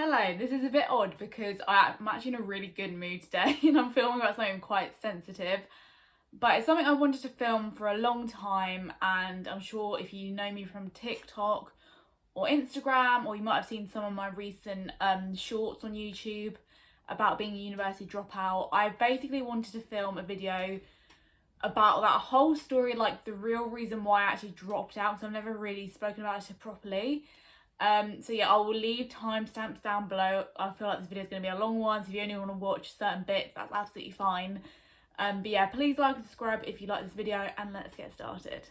Hello, this is a bit odd because I'm actually in a really good mood today and I'm filming about something quite sensitive, but it's something I wanted to film for a long time, and I'm sure if you know me from TikTok or Instagram, or you might have seen some of my recent shorts on YouTube about being a university dropout, I basically wanted to film a video about that whole story, like the real reason why I actually dropped out, because I've never really spoken about it properly. So yeah, I will leave timestamps down below. I feel like this video is going to be a long one, so if you only want to watch certain bits, that's absolutely fine. But yeah, please like and subscribe if you like this video, and let's get started.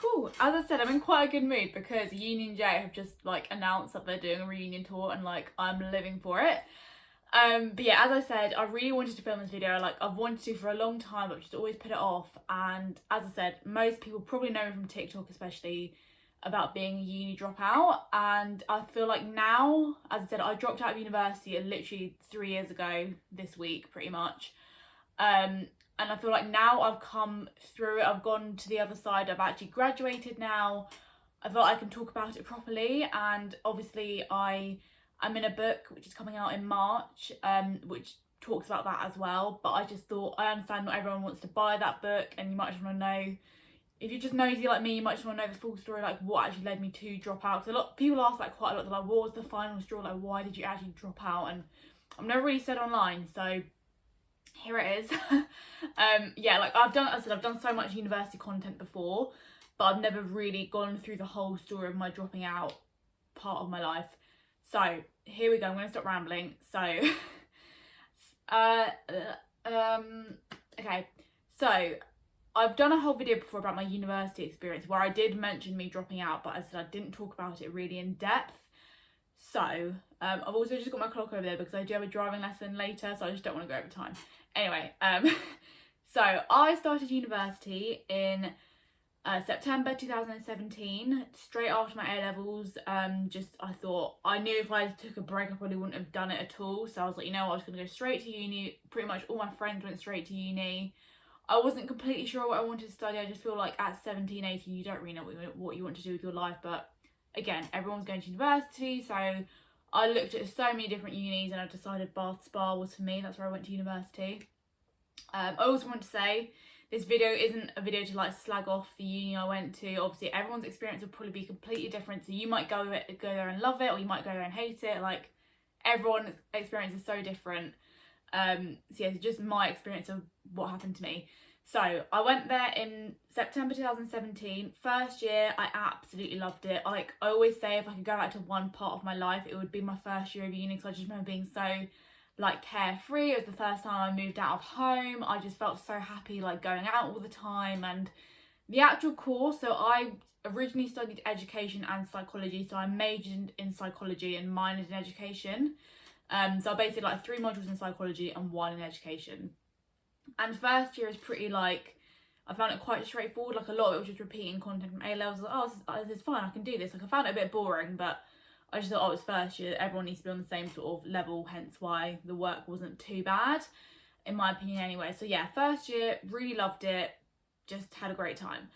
Whew, as I said, I'm in quite a good mood because Union J have just announced that they're doing a reunion tour, and I'm living for it. But yeah, as I said, I really wanted to film this video. I've wanted to for a long time, but just always put it off. And as I said, most people probably know me from TikTok, especially, about being a uni dropout. And I feel like now, as I said, I dropped out of university literally 3 years ago this week, pretty much. And I feel like now I've come through it. I've gone to the other side. I've actually graduated now. I feel like I can talk about it properly. And obviously I'm in a book which is coming out in March, which talks about that as well. But I just thought, I understand not everyone wants to buy that book, and you might just want to know, if you're just nosy like me, you might just want to know the full story, what actually led me to drop out. Because a lot people ask quite a lot, they're like, what was the final straw? Why did you actually drop out? And I've never really said online, so here it is. Yeah, I've done so much university content before, but I've never really gone through the whole story of my dropping out part of my life. So here we go, I'm going to stop rambling. So, okay, so I've done a whole video before about my university experience where I did mention me dropping out, but as I said, I didn't talk about it really in depth. So, I've also just got my clock over there because I do have a driving lesson later, so I just don't want to go over time. Anyway, so I started university in September 2017, straight after my A-levels. I thought, I knew if I took a break I probably wouldn't have done it at all, so I was like, you know what, I was going to go straight to uni. Pretty much all my friends went straight to uni. I wasn't completely sure what I wanted to study. I just feel like at 17, 18 you don't really know what you want to do with your life, but again, everyone's going to university, so I looked at so many different unis and I decided Bath Spa was for me. That's where I went to university. I also want to say, this video isn't a video to slag off the uni I went to. Obviously everyone's experience will probably be completely different, so you might go there and love it, or you might go there and hate it. Everyone's experience is so different. So yeah, it's just my experience of what happened to me. So I went there in September 2017. First year, I absolutely loved it. I always say, if I could go back to one part of my life, it would be my first year of uni, because I just remember being so carefree. It was the first time I moved out of home. I just felt so happy going out all the time. And the actual course, so I originally studied education and psychology, so I majored in psychology and minored in education. So I basically 3 modules in psychology and 1 in education. And first year is pretty I found it quite straightforward. A lot of it was just repeating content from A-levels. This is fine, I can do this. I found it a bit boring, but I just thought, oh, it's first year, everyone needs to be on the same sort of level, hence why the work wasn't too bad, in my opinion anyway. So yeah, first year, really loved it, just had a great time.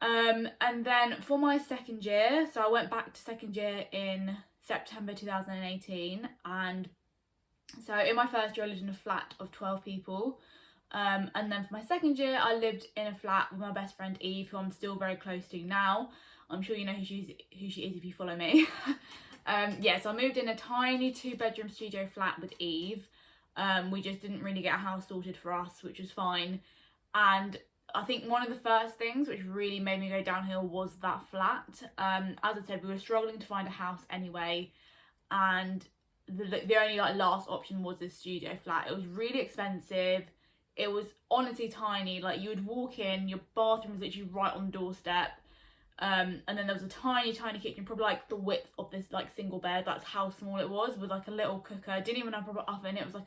And then for my second year, so I went back to second year in September 2018, and so in my first year I lived in a flat of 12 people, and then for my second year I lived in a flat with my best friend Eve, who I'm still very close to now. I'm sure you know who she is if you follow me. Yeah, so I moved in a tiny 2-bedroom studio flat with Eve. We just didn't really get a house sorted for us, which was fine. And I think one of the first things which really made me go downhill was that flat. As I said, we were struggling to find a house anyway, and the only last option was this studio flat. It was really expensive. It was honestly tiny. You would walk in, your bathroom was literally right on the doorstep. And then there was a tiny kitchen, probably the width of this single bed. That's how small it was, with a little cooker. Didn't even have a proper oven. It was a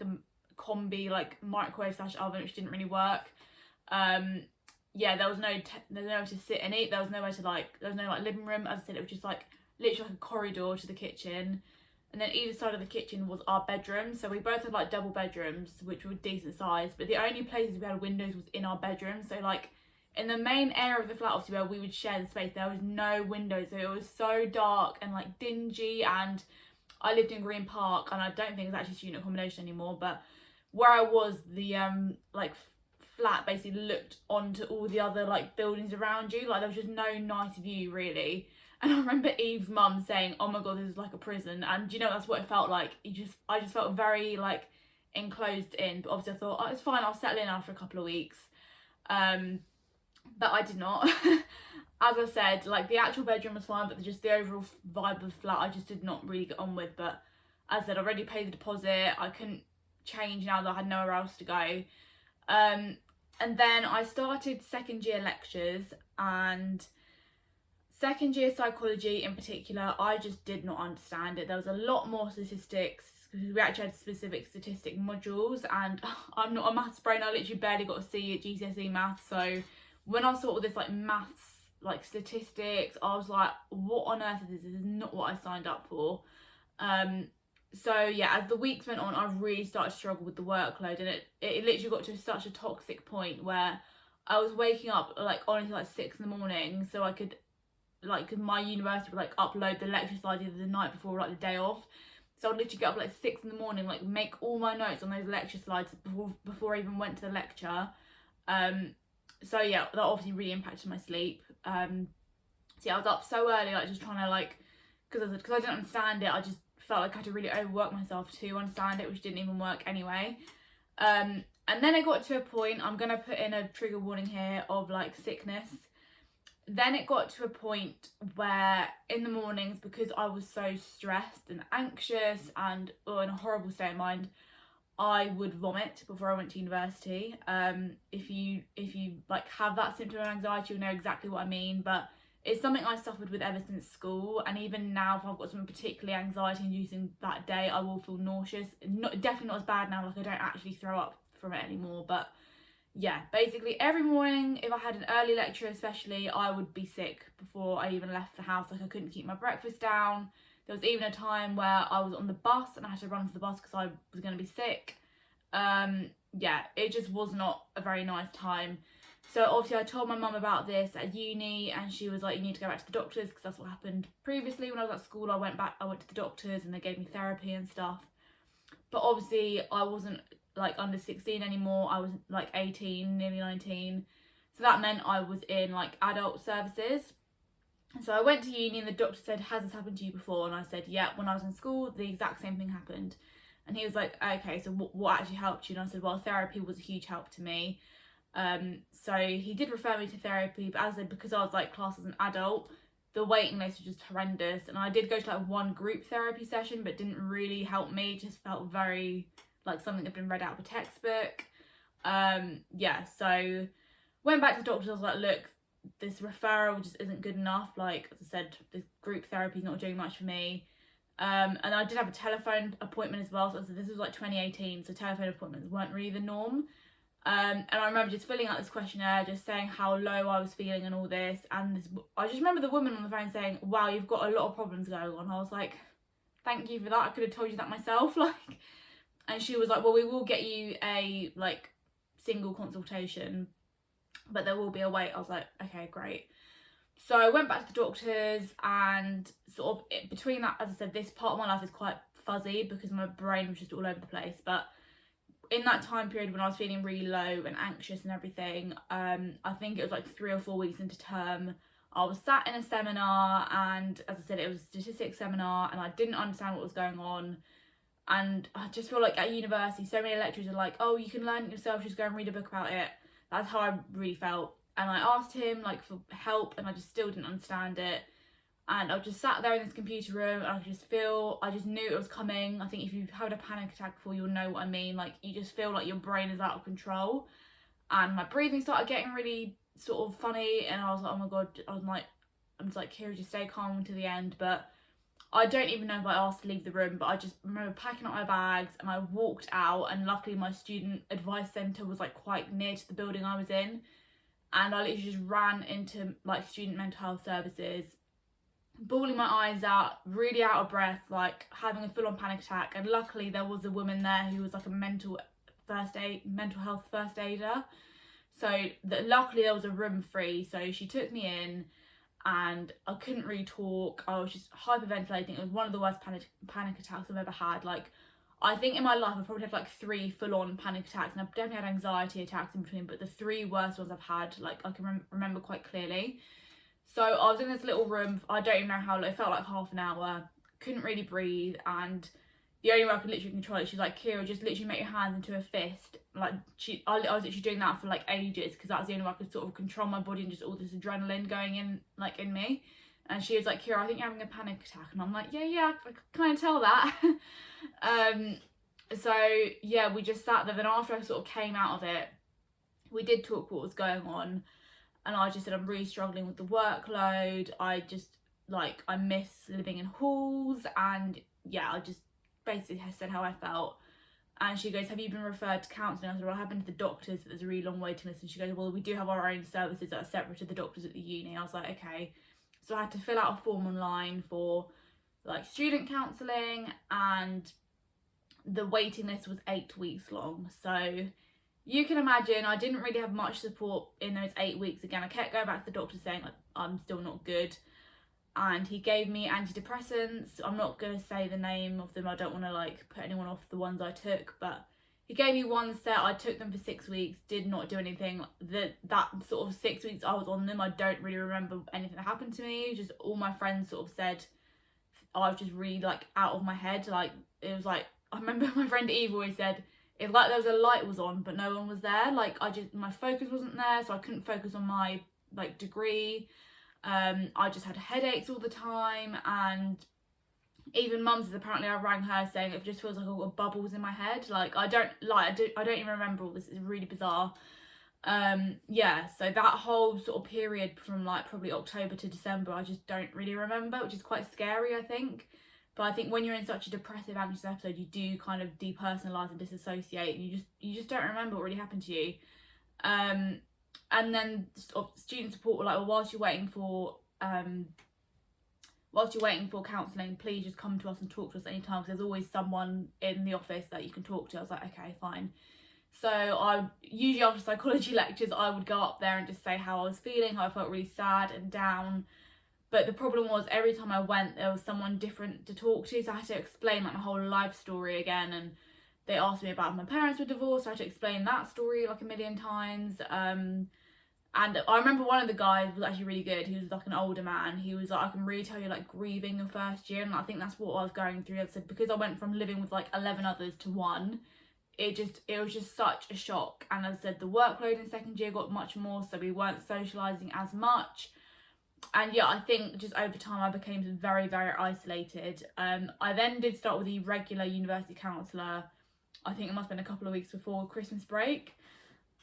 combi microwave / oven, which didn't really work. Yeah, there was nowhere to sit and eat. There was nowhere to there was no living room. As I said, it was just literally a corridor to the kitchen, and then either side of the kitchen was our bedroom. So we both had double bedrooms, which were decent size, but the only places we had windows was in our bedroom. So in the main area of the flat, obviously, where we would share the space, there was no windows, so it was so dark and like dingy. And I lived in Green Park, and I don't think it's actually student accommodation anymore, but where I was, the like flat basically looked onto all the other like buildings around you. Like there was just no nice view really. And I remember Eve's mum saying, oh my god, this is like a prison. And you know, that's what it felt like. I just felt very like enclosed in. But obviously I thought, oh, it's fine, I'll settle in after a couple of weeks. But I did not. As I said, like the actual bedroom was fine, but just the overall vibe of the flat I just did not really get on with. But as I said, I already paid the deposit. I couldn't change now that I had nowhere else to go. And then I started second year lectures, and second year psychology in particular, I just did not understand it. There was a lot more statistics, because we actually had specific statistic modules, and I'm not a maths brain. I literally barely got a C at GCSE maths. So when I saw all this like maths, like statistics, I was like, what on earth is this? This is not what I signed up for. So yeah, as the weeks went on, I really started to struggle with the workload, and it literally got to such a toxic point where I was waking up like honestly like 6 in the morning, so I could, like, my university would like upload the lecture slides either the night before or like the day of. So I'd literally get up like 6 in the morning, like make all my notes on those lecture slides before I even went to the lecture. So yeah, that obviously really impacted my sleep. So yeah, I was up so early, like just trying to like, because I didn't understand it, I just felt like I had to really overwork myself to understand it, which didn't even work anyway. And then it got to a point, I'm gonna put in a trigger warning here, of like sickness. Then it got to a point where in the mornings, because I was so stressed and anxious and in a horrible state of mind, I would vomit before I went to university. If you like have that symptom of anxiety, you'll know exactly what I mean. But it's something I suffered with ever since school, and even now, if I've got something particularly anxiety inducing that day, I will feel nauseous. Definitely not as bad now, like I don't actually throw up from it anymore. But yeah, basically every morning, if I had an early lecture especially, I would be sick before I even left the house. Like I couldn't keep my breakfast down. There was even a time where I was on the bus and I had to run for the bus because I was going to be sick. Yeah, it just was not a very nice time. So obviously I told my mum about this at uni, and she was like, you need to go back to the doctors, because that's what happened previously when I was at school. I went to the doctors and they gave me therapy and stuff. But obviously I wasn't like under 16 anymore. I was like 18, nearly 19. So that meant I was in like adult services. So I went to uni and the doctor said, has this happened to you before? And I said, yeah, when I was in school, the exact same thing happened. And he was like, okay, so what actually helped you? And I said, well, therapy was a huge help to me. So he did refer me to therapy, but as I said, because I was like classed as an adult, the waiting list was just horrendous. And I did go to like one group therapy session, but didn't really help me. It just felt very like something that had been read out of a textbook. Yeah, so went back to the doctor. I was like, look, this referral just isn't good enough. Like, as I said, this group therapy is not doing much for me. And I did have a telephone appointment as well. So this was like 2018, so telephone appointments weren't really the norm. And I remember just filling out this questionnaire, just saying how low I was feeling and all this. And I just remember the woman on the phone saying, wow, you've got a lot of problems going on. I was like, thank you for that. I could have told you that myself. Like, and she was like, well, we will get you a like single consultation, but there will be a wait. I was like, okay, great. So I went back to the doctors, and sort of between that, as I said, this part of my life is quite fuzzy because my brain was just all over the place. But in that time period when I was feeling really low and anxious and everything, I think it was like 3 or 4 weeks into term, I was sat in a seminar, and as I said, it was a statistics seminar, and I didn't understand what was going on. And I just feel like at university, so many lecturers are like, oh, you can learn it yourself, just go and read a book about it. That's how I really felt. And I asked him like for help, and I just still didn't understand it. And I just sat there in this computer room, and I just knew it was coming. I think if you've had a panic attack before, you'll know what I mean. Like, you just feel like your brain is out of control. And my breathing started getting really sort of funny, and I was like, oh my god, I'm just like, Kira, just stay calm until the end. But I don't even know if I asked to leave the room, but I just remember packing up my bags, and I walked out, and luckily my student advice centre was like quite near to the building I was in. And I literally just ran into like student mental health services, bawling my eyes out, really out of breath, like having a full-on panic attack. And luckily there was a woman there who was like a mental health first aider. So luckily there was a room free, so she took me in, and I couldn't really talk. I was just hyperventilating. It was one of the worst panic attacks I've ever had. Like, I think in my life I've probably had like 3 full-on panic attacks, and I've definitely had anxiety attacks in between, but the 3 worst ones I've had, like, I can remember quite clearly. So I was in this little room, I don't even know how long, it felt like half an hour, couldn't really breathe, and the only way I could literally control it, she's like, Kira, just literally make your hands into a fist. Like, I was literally doing that for like ages, because that was the only way I could sort of control my body and just all this adrenaline going in, like, in me. And she was like, Kira, I think you're having a panic attack. And I'm like, yeah, I can kind of tell that. So yeah, we just sat there. Then after I sort of came out of it, we did talk what was going on. And I just said, I'm really struggling with the workload. I miss living in halls. And yeah, I just basically said how I felt. And she goes, have you been referred to counselling? I said, well, I have been to the doctors, but there's a really long waiting list. And she goes, well, we do have our own services that are separate to the doctors at the uni. I was like, okay. So I had to fill out a form online for like student counselling, and the waiting list was 8 weeks long. So you can imagine I didn't really have much support in those 8 weeks. Again, I kept going back to the doctor saying like, I'm still not good. And he gave me anti-depressants. I'm not going to say the name of them. I don't want to like put anyone off the ones I took, but he gave me one set. I took them for 6 weeks, did not do anything. That sort of 6 weeks I was on them, I don't really remember anything that happened to me. Just all my friends sort of said I was just really like out of my head. Like, it was like, I remember my friend Eve always said, it's like there was a light was on, but no one was there. Like, my focus wasn't there, so I couldn't focus on my like degree. I just had headaches all the time, and even mum says apparently I rang her saying it just feels like I've got bubbles in my head. Like, I don't even remember all this. It's really bizarre. Yeah, so that whole sort of period from like probably October to December, I just don't really remember, which is quite scary, I think. But I think when you're in such a depressive, anxious episode, you do kind of depersonalise and disassociate, and you just don't remember what really happened to you. And then student support were like, well, whilst you're waiting for counselling, please just come to us and talk to us anytime, because there's always someone in the office that you can talk to. I was like, okay, fine. So I usually after psychology lectures, I would go up there and just say how I was feeling, how I felt really sad and down. But the problem was every time I went, there was someone different to talk to, so I had to explain like my whole life story again. And they asked me about if my parents were divorced, so I had to explain that story like a million times. And I remember one of the guys was actually really good. He was like an older man. He was like, I can really tell you like grieving your first year, and I think that's what I was going through. I said, because I went from living with like 11 others to 1, it was just such a shock. And as I said, the workload in second year got much more, so we weren't socialising as much. And yeah, I think just over time I became very, very isolated. I then did start with a regular university counsellor. I think it must have been a couple of weeks before Christmas break.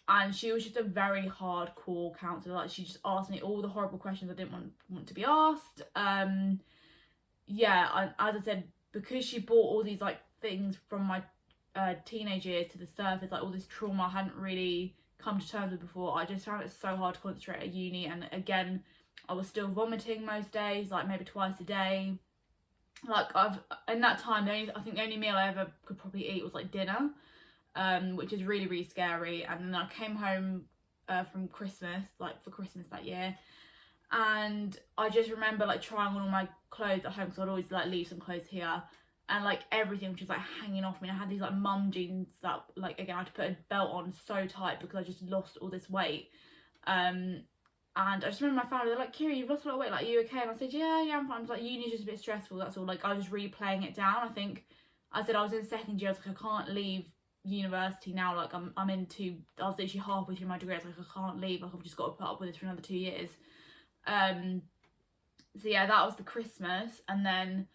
And she was just a very hardcore counsellor. Like, she just asked me all the horrible questions I didn't want to be asked. Yeah, as I said, because she brought all these like things from my teenage years to the surface, like all this trauma I hadn't really come to terms with before, I just found it so hard to concentrate at uni. And again, I was still vomiting most days, like maybe twice a day. Like, in that time, I think the only meal I ever could probably eat was like dinner, which is really, really scary. And then I came home from Christmas, like for Christmas that year, and I just remember like trying on all my clothes at home, because I'd always like leave some clothes here, and like everything was just like hanging off me. I had these like mum jeans that, like, again, I had to put a belt on so tight because I just lost all this weight. And I just remember my family, they're like, Kira, you've lost a lot of weight, like, are you okay? And I said, yeah, I'm fine. I was like, uni's just a bit stressful, that's all. Like, I was just really playing it down. I think, I said I was in second year, I was like, I can't leave university now, like, I was literally halfway through my degree, I was like, I can't leave, like, I've just got to put up with this for another 2 years. So yeah, that was the Christmas. And then,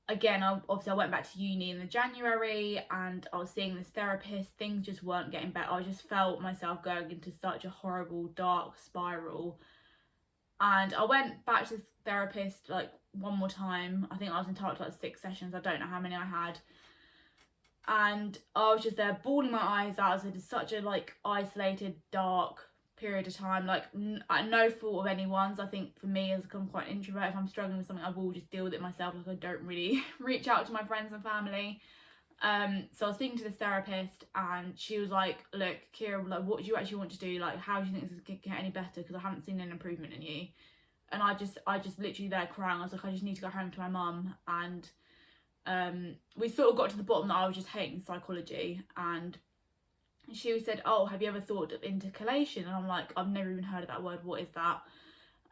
again, I went back to uni in the January, and I was seeing this therapist. Things just weren't getting better. I just felt myself going into such a horrible, dark spiral. And I went back to this therapist like one more time. I think I was entitled to like 6 sessions. I don't know how many I had. And I was just there bawling my eyes out. It was such a like isolated, dark period of time, like at no fault of anyone's. I think for me, as I'm quite an introvert, if I'm struggling with something, I will just deal with it myself. Like, I don't really reach out to my friends and family. So I was speaking to this therapist, and she was like, look, Kira, like, what do you actually want to do? Like, how do you think this is going to get any better? Because I haven't seen an improvement in you. And I just literally there crying. I was like, I just need to go home to my mum. And we sort of got to the bottom that I was just hating psychology. And she said, oh, have you ever thought of intercalation? And I'm like, I've never even heard of that word. What is that?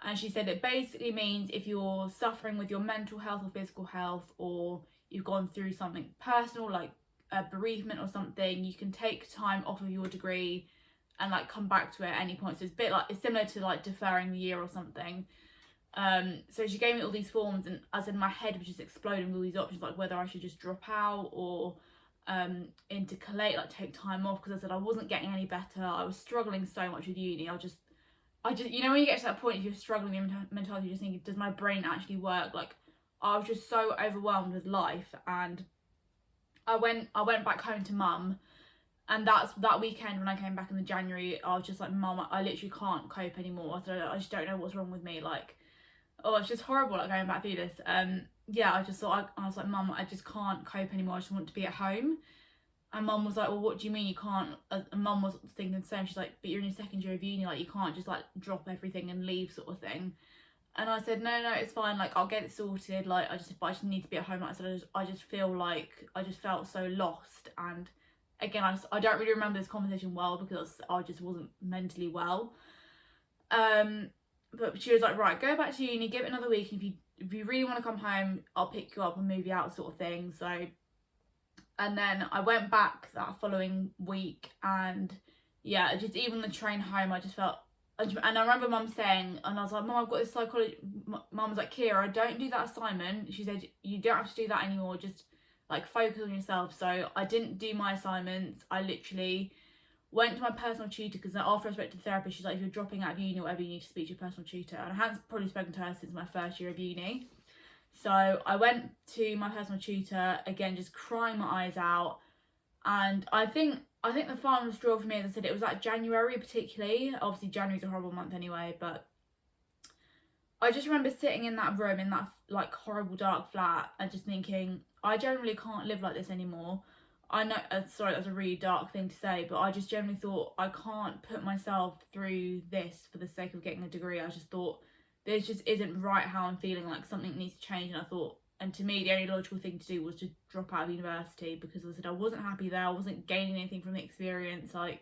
And she said it basically means if you're suffering with your mental health or physical health, or you've gone through something personal like a bereavement or something, you can take time off of your degree and like come back to it at any point. So it's a bit like, it's similar to like deferring the year or something. So she gave me all these forms, and as in my head was just exploding with all these options, like whether I should just drop out or intercalate, like take time off, because I said I wasn't getting any better. I was struggling so much with uni. I just, you know, when you get to that point, if you're struggling with mental health, you're just thinking, does my brain actually work? Like, I was just so overwhelmed with life. And I went back home to mum, and that weekend when I came back in the January, I was just like, mum, I literally can't cope anymore. I just don't know what's wrong with me. Like, oh, it's just horrible, like going back through this. Yeah, I just thought, I was like, mum, I just can't cope anymore. I just want to be at home. And mum was like, well, what do you mean you can't? And mum was thinking the same. She's like, but you're in your second year of uni, like you can't just like drop everything and leave, sort of thing. And I said, no, it's fine. Like, I'll get it sorted. Like, I just need to be at home. Like I said, I just feel like I just felt so lost. And again, I don't really remember this conversation well because I just wasn't mentally well. But she was like, right, go back to uni, give it another week. And if you really want to come home, I'll pick you up and move you out, sort of thing. So. And then I went back that following week, and yeah, just even the train home, I just felt, and I remember mum saying, and I was like, mum, I've got this psychology. Mum was like, Kira, don't do that assignment. She said, you don't have to do that anymore, just like focus on yourself. So I didn't do my assignments. I literally went to my personal tutor, because after I spoke to the therapist, she's like, if you're dropping out of uni or whatever, you need to speak to your personal tutor. And I hadn't probably spoken to her since my first year of uni. So I went to my personal tutor, again, just crying my eyes out. And I think the final straw for me, as I said, it was like January particularly. Obviously January's a horrible month anyway, but I just remember sitting in that room, in that like horrible dark flat, and just thinking, I generally can't live like this anymore. I know, sorry, that's a really dark thing to say, but I just generally thought, I can't put myself through this for the sake of getting a degree. I just thought, this just isn't right how I'm feeling, like something needs to change. And I thought, and to me, the only logical thing to do was to drop out of university, because I said I wasn't happy there, I wasn't gaining anything from the experience. Like,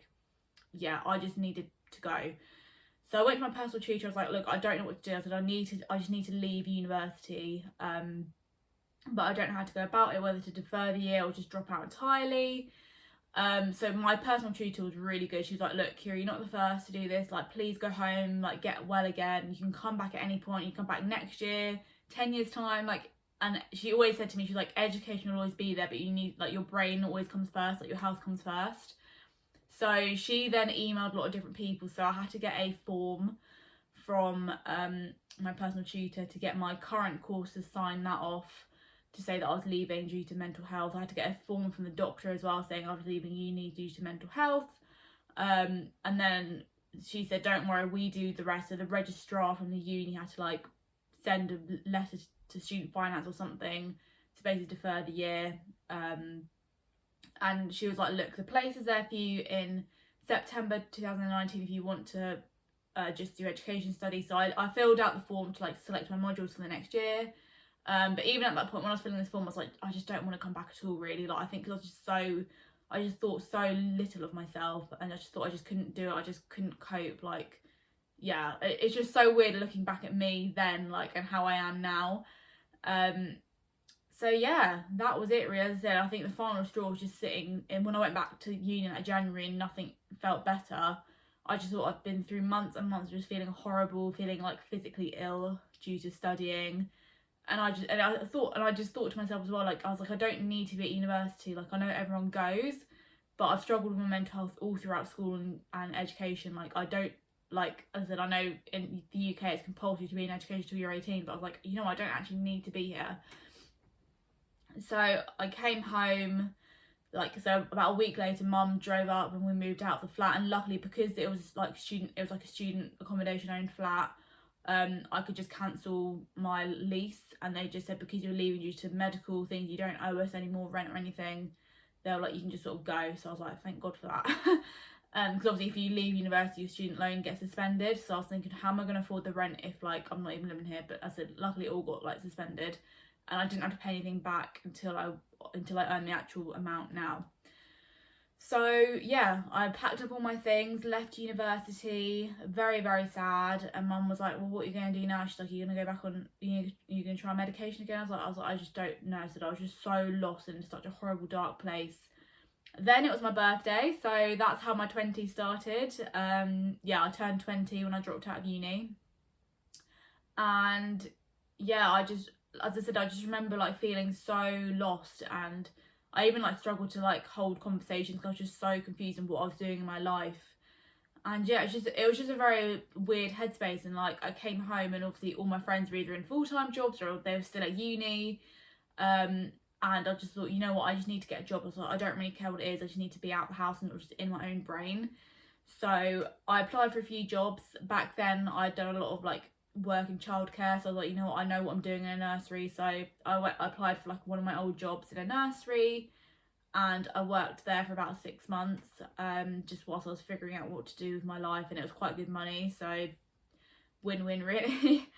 yeah, I just needed to go. So I went to my personal tutor. I was like, look, I don't know what to do. I said, I just need to leave university, but I don't know how to go about it, whether to defer the year or just drop out entirely. So my personal tutor was really good. She was like, look, Kira, you're not the first to do this. Like, please go home, like get well again. You can come back at any point. You can come back next year, 10 years time. Like, and she always said to me, she's like, education will always be there, but you need, like, your brain always comes first, like your health comes first. So she then emailed a lot of different people. So I had to get a form from my personal tutor to get my current courses, sign that off, to say that I was leaving due to mental health. I had to get a form from the doctor as well saying I was leaving uni due to mental health. And then she said, don't worry, we do the rest. So the registrar from the uni had to like send a letter to student finance or something to basically defer the year. And she was like, look, the place is there for you in September 2019 if you want to just do education studies. So I filled out the form to like select my modules for the next year. But even at that point when I was filling this form, I was like, I just don't want to come back at all, really. Like, I think because I just thought so little of myself, and I just thought I just couldn't do it. I just couldn't cope. Like, yeah, it's just so weird looking back at me then, like, and how I am now. So yeah, that was it, really. As I said, I think the final straw was just sitting, and when I went back to uni in January and nothing felt better, I just thought I'd been through months and months of just feeling horrible, feeling like physically ill due to studying. And I just thought to myself as well, like, I was like, I don't need to be at university. Like, I know everyone goes, but I've struggled with my mental health all throughout school and education. Like, I don't, like I said, I know in the UK it's compulsory to be in education till you're 18, but I was like, you know, I don't actually need to be here. So I came home, like, so about a week later, mum drove up and we moved out of the flat. And luckily, because it was like a student accommodation owned flat, I could just cancel my lease, and they just said, because you're leaving due to medical things, you don't owe us any more rent or anything. they were like, you can just sort of go. So I was like, thank God for that. Because obviously if you leave university, your student loan gets suspended. So I was thinking, how am I going to afford the rent if like I'm not even living here? But I said, luckily it all got like suspended, and I didn't have to pay anything back until I earned the actual amount now. So yeah, I packed up all my things, left university, very, very sad. And mum was like, well, what are you going to do now? She's like, are you going to go back on, you're going to try medication again? I was like, I just don't know. I said, I was just so lost in such a horrible, dark place. Then it was my birthday, so that's how my 20s started. Yeah, I turned 20 when I dropped out of uni. And yeah, as I said, I just remember like feeling so lost, and I even like struggled to like hold conversations because I was just so confused in what I was doing in my life. And yeah, it was just a very weird headspace. And like I came home, and obviously all my friends were either in full-time jobs or they were still at uni. And I just thought, you know what, I just need to get a job. I was like, I don't really care what it is, I just need to be out the house and just in my own brain. So I applied for a few jobs. Back then I'd done a lot of like work in childcare, so I was like, you know what, I know what I'm doing in a nursery. So I applied for like one of my old jobs in a nursery, and I worked there for about 6 months, just whilst I was figuring out what to do with my life, and it was quite good money, so win-win really.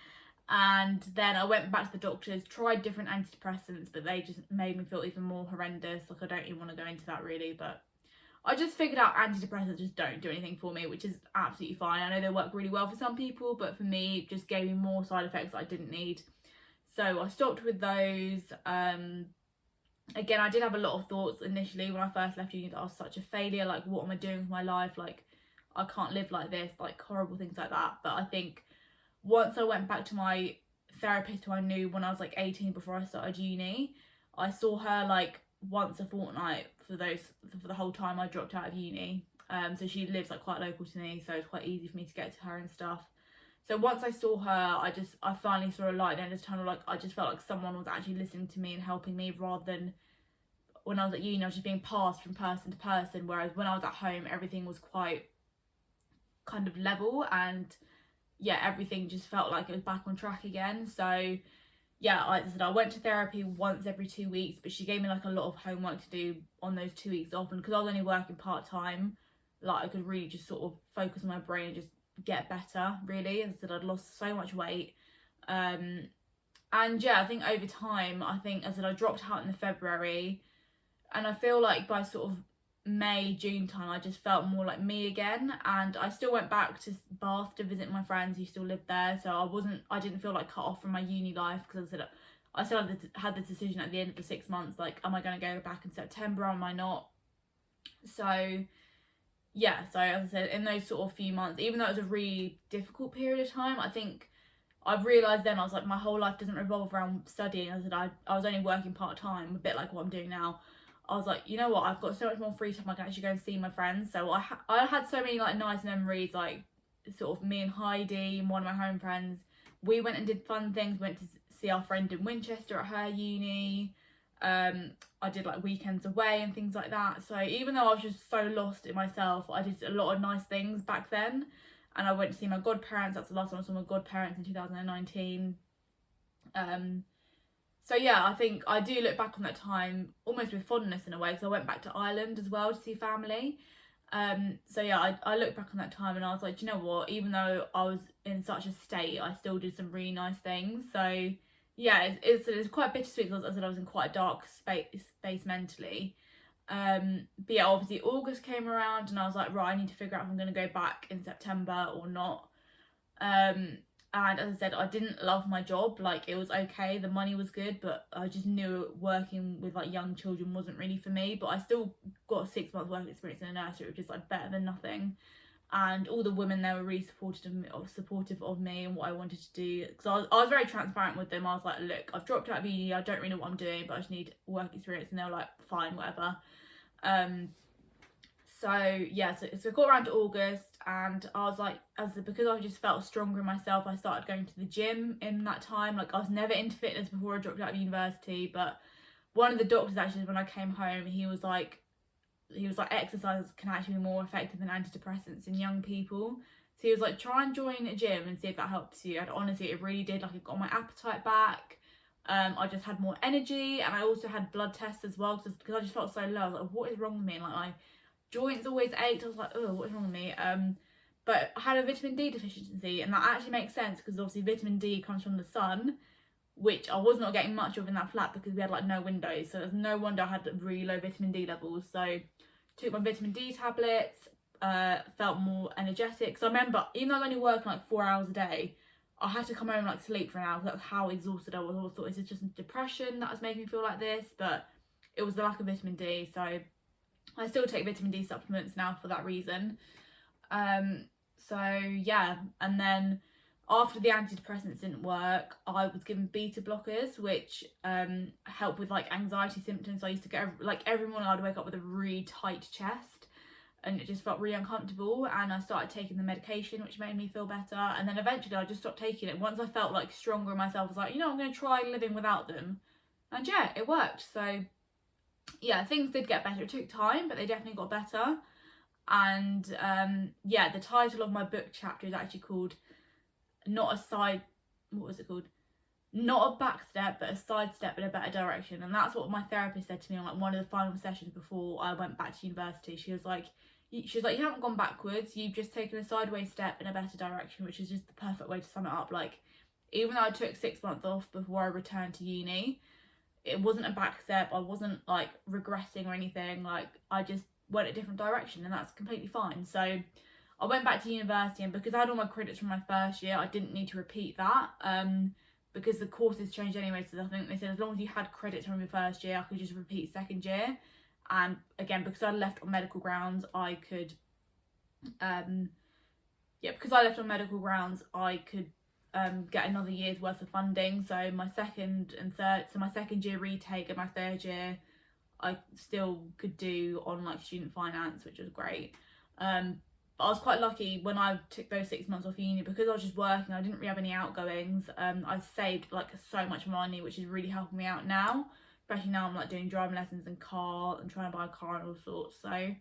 And then I went back to the doctors, tried different antidepressants, but they just made me feel even more horrendous. Like, I don't even want to go into that really, but I just figured out antidepressants just don't do anything for me, which is absolutely fine. I know they work really well for some people, but for me, it just gave me more side effects that I didn't need. So I stopped with those. Again, I did have a lot of thoughts initially when I first left uni that I was such a failure. Like, what am I doing with my life? Like, I can't live like this, like horrible things like that. But I think once I went back to my therapist, who I knew when I was like 18 before I started uni, I saw her like once a fortnight for the whole time I dropped out of uni. So she lives like quite local to me, so it's quite easy for me to get to her and stuff. So once I saw her, I finally saw a light at the end of the tunnel. Like, I just felt like someone was actually listening to me and helping me, rather than when I was at uni I was just being passed from person to person, whereas when I was at home everything was quite kind of level, and yeah, everything just felt like it was back on track again. So yeah, I said I went to therapy once every 2 weeks, but she gave me like a lot of homework to do on those 2 weeks off, and because I was only working part-time, like I could really just sort of focus on my brain and just get better really. As I said, I'd lost so much weight, and yeah, I think over time, as I said, I dropped out in the February, and I feel like by sort of May, June time, I just felt more like me again. And I still went back to Bath to visit my friends who still lived there, so I didn't feel like cut off from my uni life, because I still had the decision at the end of the 6 months, like, am I going to go back in September or am I not? So yeah, so as I said, in those sort of few months, even though it was a really difficult period of time, I think I've realised then, I was like, my whole life doesn't revolve around studying. As I said, I was only working part-time, a bit like what I'm doing now. I was like, you know what, I've got so much more free time, I can actually go and see my friends. So I had so many like nice memories, like sort of me and Heidi, one of my home friends, we went and did fun things. We went to see our friend in Winchester at her uni. I did like weekends away and things like that. So even though I was just so lost in myself, I did a lot of nice things back then. And I went to see my godparents. That's the last time I saw my godparents, in 2019. So yeah, I think I do look back on that time almost with fondness in a way, because I went back to Ireland as well to see family. So yeah, I look back on that time and I was like, do you know what, even though I was in such a state, I still did some really nice things. So yeah, it's quite bittersweet, because as I said, I was in quite a dark space mentally. But yeah, obviously August came around and I was like, right, I need to figure out if I'm going to go back in September or not. And as I said, I didn't love my job. Like, it was okay, the money was good, but I just knew working with like young children wasn't really for me. But I still got a 6 month work experience in a nursery, which is like better than nothing. And all the women there were really supportive of me and what I wanted to do, because I was very transparent with them. I was like, look, I've dropped out of uni, I don't really know what I'm doing, but I just need work experience. And they were like, fine, whatever. So yeah, so it got around to August, and I was like, because I just felt stronger in myself, I started going to the gym in that time. Like, I was never into fitness before I dropped out of university, but one of the doctors actually, when I came home, he was like exercise can actually be more effective than antidepressants in young people. So he was like, try and join a gym and see if that helps you. And honestly, it really did. Like, it got my appetite back. I just had more energy, and I also had blood tests as well because I just felt so low. I was like, what is wrong with me? And like my joints always ached. I was like, oh, what is wrong with me? But I had a vitamin D deficiency, and that actually makes sense because obviously vitamin D comes from the sun, which I was not getting much of in that flat because we had like no windows, so there's no wonder I had really low vitamin D levels. So took my vitamin D tablets, felt more energetic. So I remember, even though I was only working like 4 hours a day, I had to come home and like sleep for an hour because that's how exhausted I was. I thought, is it just depression that was making me feel like this? But it was the lack of vitamin D. So I still take vitamin D supplements now for that reason. So yeah, and then after the antidepressants didn't work, I was given beta blockers, which help with like anxiety symptoms. I used to get like every morning I'd wake up with a really tight chest, and it just felt really uncomfortable. And I started taking the medication, which made me feel better. And then eventually I just stopped taking it. Once I felt like stronger in myself, I was like, you know, I'm going to try living without them. And yeah, it worked. So yeah, things did get better. It took time, but they definitely got better. And yeah, the title of my book chapter is actually called Not a back step, but a side step in a better direction. And that's what my therapist said to me on like one of the final sessions before I went back to university. She was like, you haven't gone backwards, you've just taken a sideways step in a better direction, which is just the perfect way to sum it up. Like, even though I took 6 months off before I returned to uni, it wasn't a back step. I wasn't like regressing or anything. Like, I just went a different direction, and that's completely fine. So I went back to university, and because I had all my credits from my first year, I didn't need to repeat that because the courses changed anyway. So I think they said as long as you had credits from your first year, I could just repeat second year. And again, because I left on medical grounds, I could get another year's worth of funding. So my second year retake and my third year I still could do on like student finance, which was great. But I was quite lucky when I took those 6 months off uni, because I was just working, I didn't really have any outgoings. I saved like so much money, which is really helping me out now, especially now I'm like doing driving lessons and trying to buy a car and all sorts. So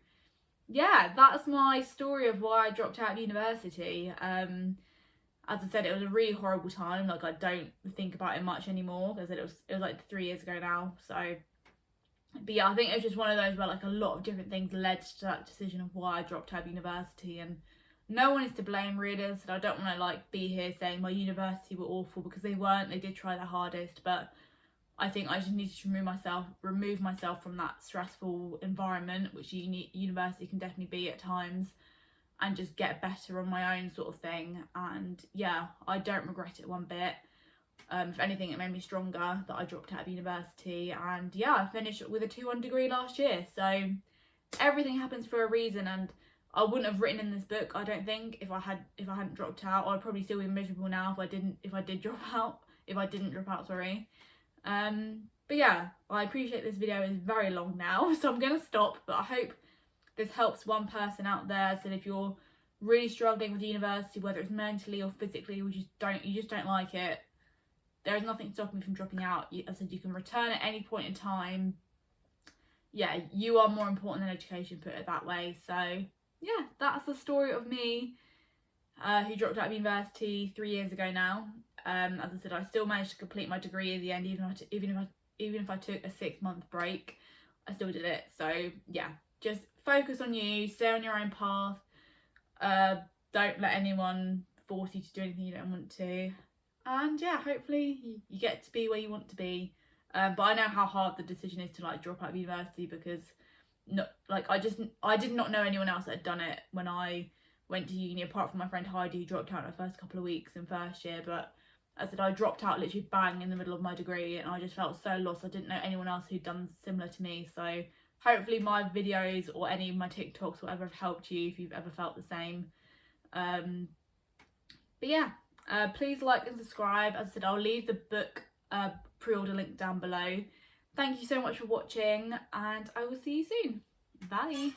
yeah, that's my story of why I dropped out of university. As I said, it was a really horrible time. Like, I don't think about it much anymore because it was like 3 years ago now. So but yeah, I think it was just one of those where like a lot of different things led to that decision of why I dropped out of university, and no one is to blame really. So I don't want to like be here saying my university were awful, because they weren't. They did try their hardest, but I think I just needed to remove myself from that stressful environment, which university can definitely be at times, and just get better on my own sort of thing. And yeah, I don't regret it one bit. If anything, it made me stronger that I dropped out of university. And yeah, I finished with a 2-1 degree last year. So everything happens for a reason, and I wouldn't have written in this book, I don't think, if I hadn't dropped out. I'd probably still be miserable now if I didn't drop out. But yeah, I appreciate this video is very long now, so I'm gonna stop. But I hope this helps one person out there. So if you're really struggling with university, whether it's mentally or physically, you just don't like it, there is nothing stopping you from dropping out. As I said, you can return at any point in time. Yeah, you are more important than education, put it that way. So yeah, that's the story of me, who dropped out of university 3 years ago now. As I said, I still managed to complete my degree in the end, even if I took a 6-month break, I still did it. So yeah, just focus on you, stay on your own path. Don't let anyone force you to do anything you don't want to. And yeah, hopefully you get to be where you want to be. But I know how hard the decision is to like drop out of university, because I did not know anyone else that had done it when I went to uni, apart from my friend Heidi, who dropped out in the first couple of weeks in first year. But as I said, I dropped out literally bang in the middle of my degree, and I just felt so lost. I didn't know anyone else who'd done similar to me. So hopefully my videos or any of my TikToks or whatever have helped you if you've ever felt the same. But yeah, please like and subscribe. As I said, I'll leave the book pre-order link down below. Thank you so much for watching, and I will see you soon. Bye.